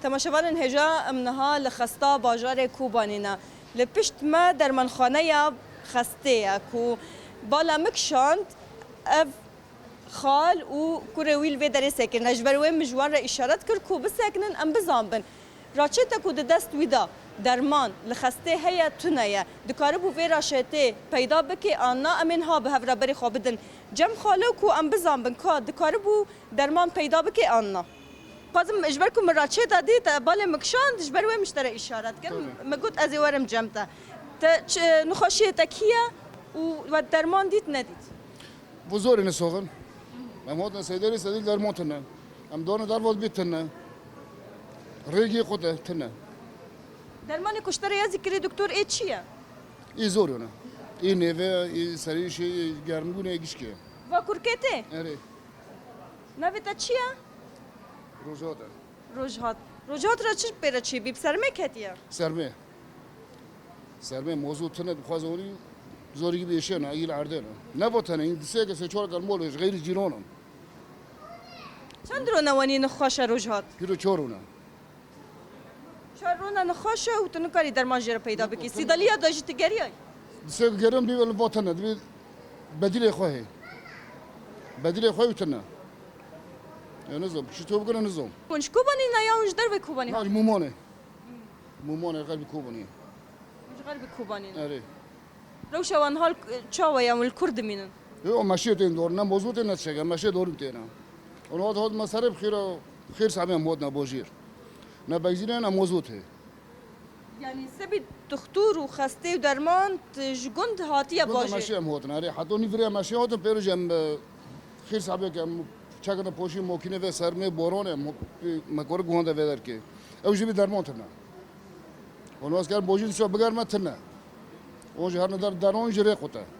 تماشاوان هجا امنها لخستا باجار کوبانینا لپشت ما در منخانه یا خسته کو بالا مکشاند اف خال و کورویل و در سکن نجبر و مجوان را اشارت کرد کو بسکنن ام بزامبن راچتا کو دست ویدا درمان لخسته هيا تنايا دكاربو فيرا شتي پیدا بكي آنا امن ها به هفرا بري خوابدن جم خالو کو ام بزامبن کا دكاربو درمان پیدا بكي آنا بازم اجبركم مراچه دادی تا بال مکشان اجبر و مشتري اشارات کردم مگوت از ورم جمتا تا نخوشی تکیه و درمان دید ندید بزرگ نسوغن ممود نسیداری سدیل درمان تنه ام دونه در وال بیتنه ریگی خود تنه درمان کشتره یا ذکری دکتر ای چیه؟ ای زورونه ای نوه ای سریش ای گرمگونه ای گشکه و کرکته؟ اره نوه تا چیه؟ روزاته روجهات را چی پیره چی بیب سرمه کتیه؟ سرمه موضوع تنه بخواز اونی زوری بیشه نه ایل عرده نه نبوتنه این سه که سه چهار کلمولش غیر جیرانم چند رو نوانی نخوش روجهات؟ پیرو چهارونه چهار رو نخوشه و تو نکاری درمان جره پیدا بکی سیدالیا داشتی گری های؟ سه گرم بیول بوتنه دوی بدیل خواهی تنه یا نزوم چطور بکنه نزوم کنش کوبانی نه یا اونج در به کوبانی ها؟ مومانه قلبی کوبانی اونج غرب کوبانی نه اره روشوان حال چاوه یا مول کرد مینن یو ماشیه تین دور نه موضوع تین نشگه ماشیه دورم تینا اون وقت مصرف خیر سامي مود نبوجير نبغزينا نه موضوع ته یعنی سبی دکتر و خسته و درمان جگند هاتیه باشه ماشیه مود نه حتی نیفری ماشیه هاتم پیرو جم خیر سامي که چاگنا پوشی موکینه و سرمه بارانه مکور گونده ودر که اوجی بی درمان تنه اون واسه کار بوجی شو بگرمه تنه اونج هر ندار درون جره قطه